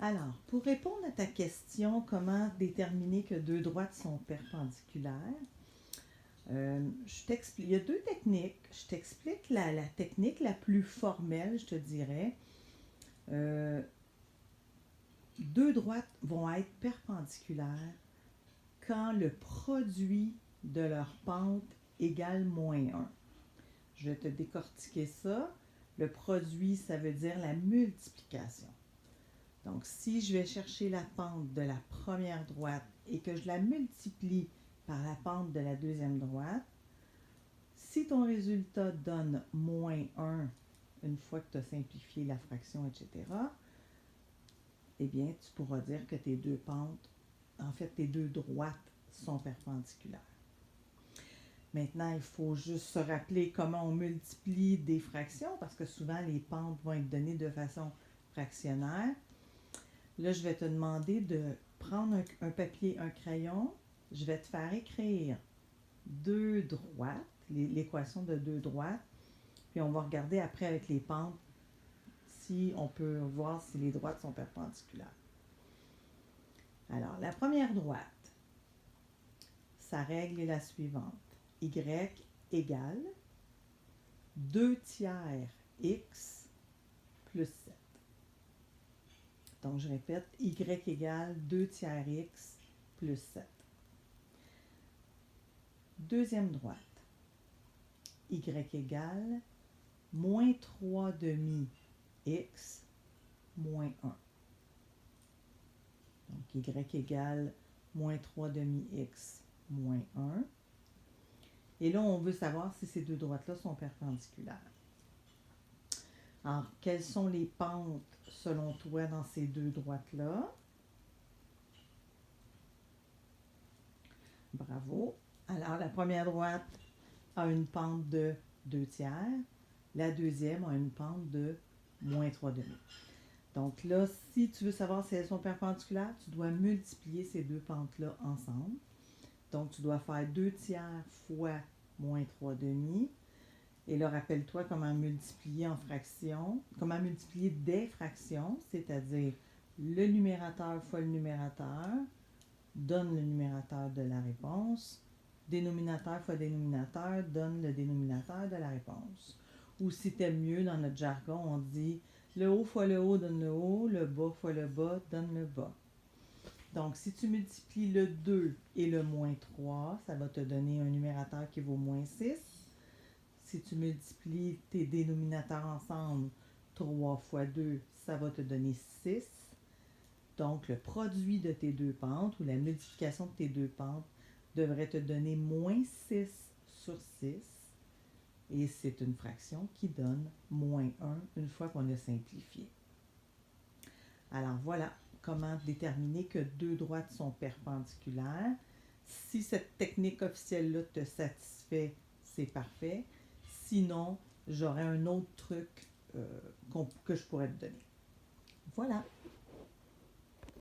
Alors, pour répondre à ta question, comment déterminer que deux droites sont perpendiculaires, il y a deux techniques. Je t'explique la technique la plus formelle, je te dirais. Euh, Deux droites vont être perpendiculaires quand le produit de leur pente égale -1. Je vais te décortiquer ça. Le produit, ça veut dire la multiplication. Donc, si je vais chercher la pente de la première droite et que je la multiplie par la pente de la deuxième droite, si ton résultat donne -1, une fois que tu as simplifié la fraction, etc., eh bien, tu pourras dire que tes deux pentes, en fait, tes deux droites sont perpendiculaires. Maintenant, il faut juste se rappeler comment on multiplie des fractions, parce que souvent, les pentes vont être données de façon fractionnaire. Là, je vais te demander de prendre un papier, un crayon. Je vais te faire écrire deux droites, l'équation de deux droites, puis on va regarder après avec les pentes si on peut voir si les droites sont perpendiculaires. Alors, la première droite, sa règle est la suivante. Y égale 2 tiers x plus 7. Donc, je répète, y égale 2 tiers x plus 7. Deuxième droite, y égale moins 3 demi x moins 1. Donc, y égale moins 3 demi x moins 1. Et là, on veut savoir si ces deux droites-là sont perpendiculaires. Alors, quelles sont les pentes selon toi dans ces deux droites-là? Bravo. Alors, la première droite a une pente de 2 tiers. La deuxième a une pente de moins 3 demi. Donc là, si tu veux savoir si elles sont perpendiculaires, tu dois multiplier ces deux pentes-là ensemble. Donc, tu dois faire 2 tiers fois moins 3 demi. Et là, rappelle-toi comment multiplier en fractions, comment multiplier des fractions, c'est-à-dire le numérateur fois le numérateur donne le numérateur de la réponse. Dénominateur fois dénominateur donne le dénominateur de la réponse. Ou si t'aimes mieux, dans notre jargon, on dit le haut fois le haut donne le haut, le bas fois le bas donne le bas. Donc, si tu multiplies le 2 et le moins 3, ça va te donner un numérateur qui vaut moins 6. Si tu multiplies tes dénominateurs ensemble, 3 fois 2, ça va te donner 6. Donc, le produit de tes deux pentes ou la multiplication de tes deux pentes devrait te donner moins 6 sur 6. Et c'est une fraction qui donne moins 1 une fois qu'on a simplifié. Alors voilà comment déterminer que deux droites sont perpendiculaires. Si cette technique officielle-là te satisfait, c'est parfait. Sinon, j'aurais un autre truc que je pourrais te donner. Voilà.